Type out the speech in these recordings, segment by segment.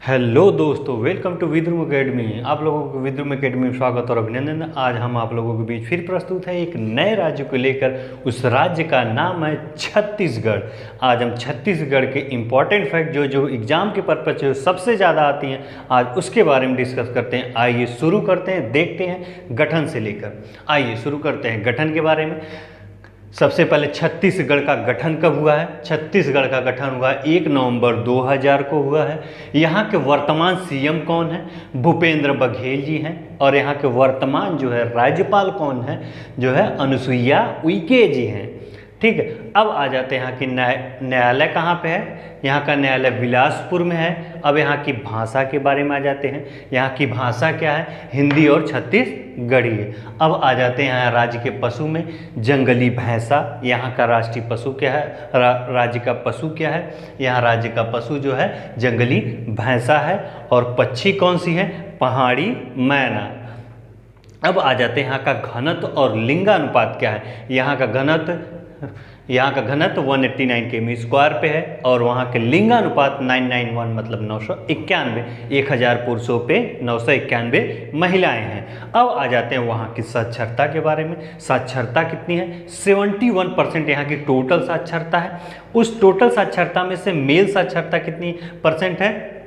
Hello दोस्तों, welcome to विद्रुम academy. आप लोगों को विद्रुम एकेडमी में स्वागत और अभिनंदन। आज हम आप लोगों के बीच फिर प्रस्तुत है एक नए राज्य को लेकर। उस राज्य का नाम है छत्तीसगढ़। आज हम छत्तीसगढ़ के इम्पॉर्टेंट फैक्ट जो एग्जाम के पर्पज से सबसे ज़्यादा आती हैं, आज उसके बारे में डिस्कस करते हैं। आइए शुरू करते हैं, देखते हैं गठन से लेकर। आइए शुरू करते हैं गठन के बारे में। सबसे पहले छत्तीसगढ़ का गठन कब हुआ है? छत्तीसगढ़ का गठन हुआ 1 नवंबर 2000 को हुआ है। यहाँ के वर्तमान सीएम कौन है? भूपेंद्र बघेल जी हैं। और यहाँ के वर्तमान जो है राज्यपाल कौन है? जो है अनुसुईया उइके जी हैं। ठीक है, अब आ जाते हैं यहाँ की न्यायालय कहाँ पे है? यहाँ का न्यायालय बिलासपुर में है। अब यहाँ की भाषा के बारे में आ जाते हैं। यहाँ की भाषा क्या है? हिंदी और छत्तीसगढ़ी है। अब आ जाते हैं यहाँ राज्य के पशु में। जंगली भैंसा यहाँ का राष्ट्रीय पशु क्या है? राज्य का पशु क्या है? यहाँ राज्य का पशु जो है जंगली भैंसा है। और पक्षी कौन सी है? पहाड़ी मैना। अब आ जाते हैं यहाँ का घनत्व और लिंगानुपात क्या है? यहाँ का घनत्व 189 km² पे है। और वहाँ के लिंगानुपात 991 मतलब 991। 1000 पुरुषों पे 991 महिलाएं हैं। अब आ जाते हैं वहाँ की साक्षरता के बारे में। साक्षरता कितनी है? 71% यहाँ की टोटल साक्षरता है। उस टोटल साक्षरता में से मेल साक्षरता कितनी परसेंट है?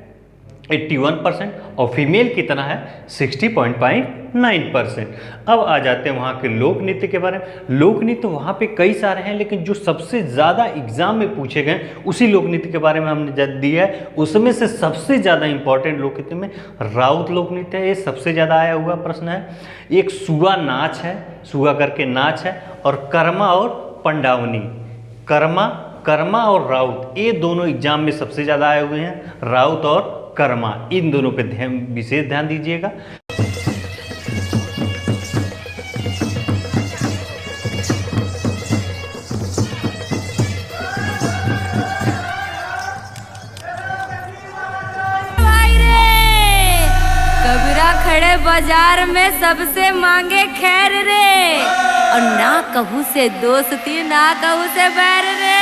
81%। और फीमेल कितना है? 60.9%। अब आ जाते हैं वहाँ के लोक नृत्य के बारे में। लोक नृत्य वहाँ पे कई सारे हैं, लेकिन जो सबसे ज़्यादा एग्जाम में पूछे गए उसी लोक नृत्य के बारे में हमने दिया है। उसमें से सबसे ज़्यादा इंपॉर्टेंट लोक नृत्य में राउत लोक नृत्य है। ये सबसे ज़्यादा आया हुआ प्रश्न है। एक सुआ नाच है, सुआ करके नाच है। और कर्मा और पंडावनी। कर्मा और राउत, ये दोनों एग्जाम में सबसे ज़्यादा आए हुए हैं। राउत और कर्मा, इन दोनों पे विशेष ध्यान दीजिएगा। कबीरा खड़े बाजार में सबसे मांगे खैर रे, और ना कहू से दोस्ती ना कहू से बैर रे।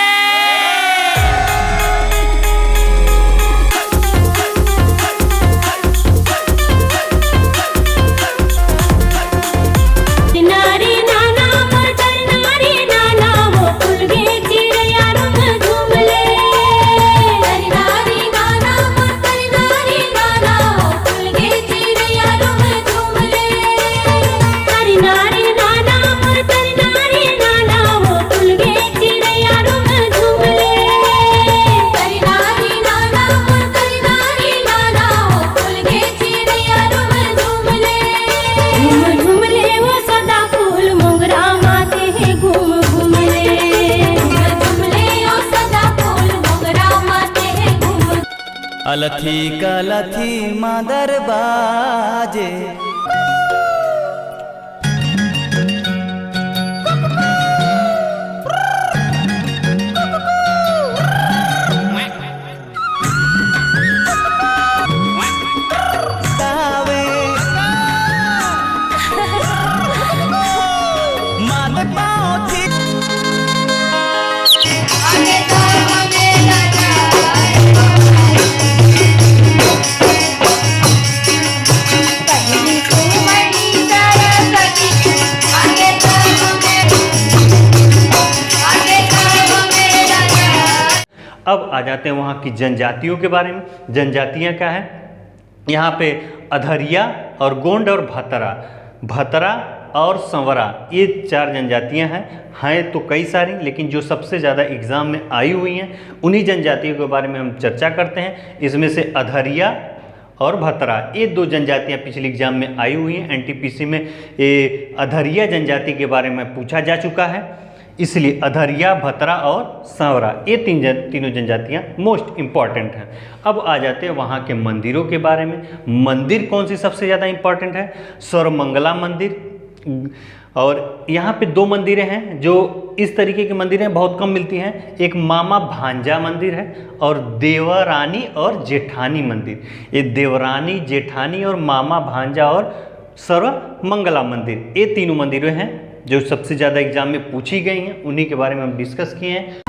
अलथी कलथी मादर बाजे, अब आ जाते हैं वहाँ की जनजातियों के बारे में। जनजातियाँ क्या है? यहाँ पे अधरिया और गोंड और भतरा और संवरा, ये 4 जनजातियाँ हैं तो कई सारी, लेकिन जो सबसे ज़्यादा एग्ज़ाम में आई हुई हैं उन्हीं जनजातियों के बारे में हम चर्चा करते हैं। इसमें से अधरिया और भतरा, ये 2 जनजातियाँ पिछले एग्जाम में आई हुई हैं। एनटीपीसी में ये अधरिया जनजाति के बारे में पूछा जा चुका है, इसलिए अधरिया, भतरा और सांवरा, ये तीनों जनजातियाँ मोस्ट इम्पॉर्टेंट हैं। अब आ जाते हैं वहाँ के मंदिरों के बारे में। मंदिर कौन सी सबसे ज़्यादा इम्पॉर्टेंट है? सर्वमंगला मंदिर। और यहाँ पे 2 मंदिरें हैं जो इस तरीके की मंदिरें बहुत कम मिलती हैं। एक मामा भांजा मंदिर है और देवरानी और जेठानी मंदिर। ये देवरानी, जेठानी और मामा भांजा और सर्वमंगला मंदिर। ये तीनों मंदिरें हैं जो सबसे ज़्यादा एग्जाम में पूछी गई हैं, उन्हीं के बारे में हम डिस्कस किए हैं।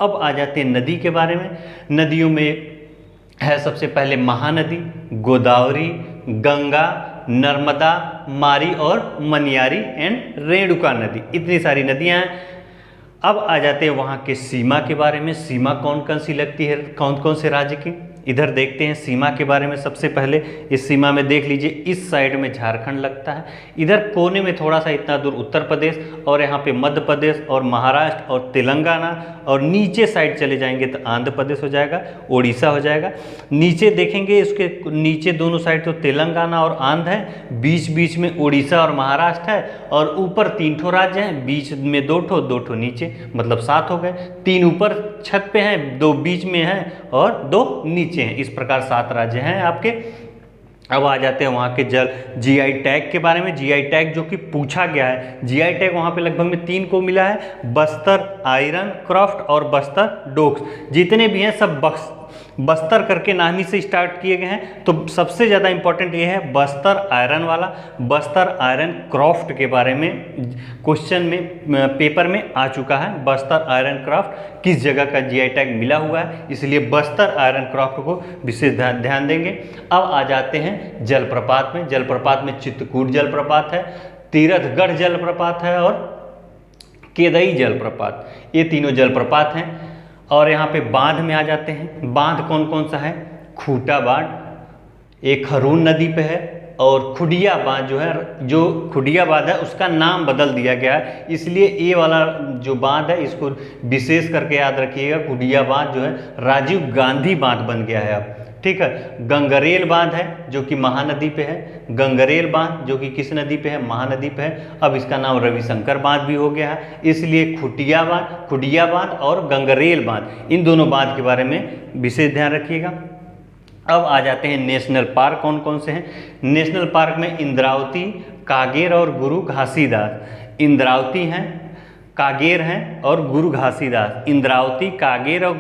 अब आ जाते हैं नदी के बारे में। नदियों में है सबसे पहले महानदी, गोदावरी, गंगा, नर्मदा, मारी और मनियारी एंड रेणुका नदी, इतनी सारी नदियां हैं। अब आ जाते हैं वहाँ के सीमा के बारे में। सीमा कौन कौन सी लगती है कौन कौन से राज्य की, इधर देखते हैं सीमा के बारे में। सबसे पहले इस सीमा में देख लीजिए, इस साइड में झारखंड लगता है, इधर कोने में थोड़ा सा इतना दूर उत्तर प्रदेश, और यहाँ पे मध्य प्रदेश और महाराष्ट्र और तेलंगाना, और नीचे साइड चले जाएंगे तो आंध्र प्रदेश हो जाएगा, उड़ीसा हो जाएगा। नीचे देखेंगे इसके नीचे दोनों साइड तो तेलंगाना और आंध्र है, बीच बीच में उड़ीसा और महाराष्ट्र है, और ऊपर 3 ठो राज्य हैं, बीच में 2 ठो नीचे, मतलब 7 हो गए। 3 ऊपर छत पे हैं, 2 बीच में हैं और 2 नीचे हैं। इस प्रकार 7 राज्य हैं आपके। अब आ जाते हैं वहाँ के जल जीआई टैग के बारे में। जीआई टैग जो कि पूछा गया है, जीआई टैग वहाँ पे लगभग में 3 को मिला है, बस्तर आयरन क्रॉफ्ट और बस्तर डोक्स। जितने भी हैं सब बस्तर करके नाम ही से स्टार्ट किए गए हैं। तो सबसे ज़्यादा इंपॉर्टेंट ये है बस्तर आयरन वाला। बस्तर आयरन क्रॉफ्ट के बारे में क्वेश्चन में पेपर में आ चुका है। बस्तर आयरन क्राफ्ट किस जगह का जीआई टैग मिला हुआ है, इसलिए बस्तर आयरन क्राफ्ट को विशेष ध्यान देंगे। अब आ जाते हैं जलप्रपात में। जलप्रपात में चित्रकूट जलप्रपात है, तीरथगढ़ जलप्रपात है और केदई जलप्रपात, ये तीनों जलप्रपात हैं। और यहाँ पे बांध में आ जाते हैं। बांध कौन कौन सा है, खूटा बांध, एक खरून नदी पे है, और खुडिया बांध जो खुडिया बांध है उसका नाम बदल दिया गया है, इसलिए ये वाला जो बांध है इसको विशेष करके याद रखिएगा। खुडिया बांध जो है राजीव गांधी बांध बन गया है अब, ठीक है। गंगरेल बांध है जो कि महानदी पे है, गंगरेल बांध जो कि किस नदी पे है, महानदी पे है। अब इसका नाम रविशंकर बांध भी हो गया है, इसलिए खुडिया बांध और गंगरेल बांध, इन दोनों बांध के बारे में विशेष ध्यान रखिएगा। अब आ जाते हैं नेशनल पार्क कौन कौन से हैं। नेशनल पार्क में इंद्रावती, कागेर और गुरु घासीदास। इंद्रावती हैं, कागेर हैं और गुरु घासीदास। इंद्रावती, कागेर और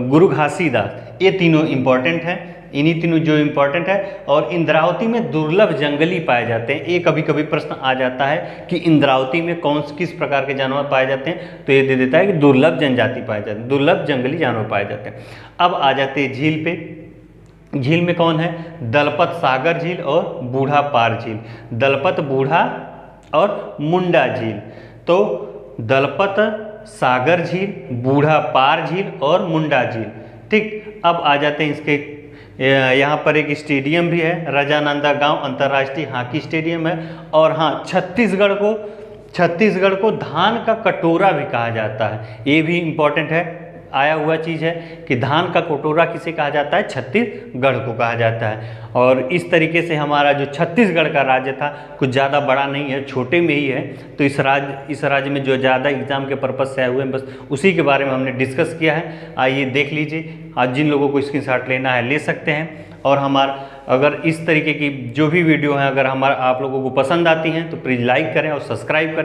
गुरु घासीदास, ये तीनों इंपॉर्टेंट हैं। इन्हीं तीनों जो इंपॉर्टेंट है। और इंद्रावती में दुर्लभ जंगली पाए जाते हैं। ये कभी कभी प्रश्न आ जाता है कि इंद्रावती में किस प्रकार के जानवर पाए जाते हैं, तो ये दे देता है कि दुर्लभ जनजाति पाए जाते हैं, दुर्लभ जंगली जानवर पाए जाते हैं। अब आ जाते हैं झील पे। झील में कौन है, दलपत सागर झील और बूढ़ा पार झील। दलपत, बूढ़ा और मुंडा झील। तो दलपत सागर झील, बूढ़ा पार झील और मुंडा झील, ठीक। अब आ जाते हैं इसके, यहाँ पर एक स्टेडियम भी है, राजानंदा गांव अंतर्राष्ट्रीय हॉकी स्टेडियम है। और हाँ, छत्तीसगढ़ को धान का कटोरा भी कहा जाता है, ये भी इम्पोर्टेंट है, आया हुआ चीज़ है कि धान का कटोरा किसे कहा जाता है, छत्तीसगढ़ को कहा जाता है। और इस तरीके से हमारा जो छत्तीसगढ़ का राज्य था कुछ ज़्यादा बड़ा नहीं है, छोटे में ही है। तो इस राज्य में जो ज़्यादा एग्जाम के पर्पज़ से आए हुए हैं बस उसी के बारे में हमने डिस्कस किया है। आइए देख लीजिए, आज जिन लोगों को स्क्रीनशॉट लेना है ले सकते हैं। और अगर इस तरीके की जो भी वीडियो है अगर आप लोगों को पसंद आती हैं तो प्लीज़ लाइक करें और सब्सक्राइब करें।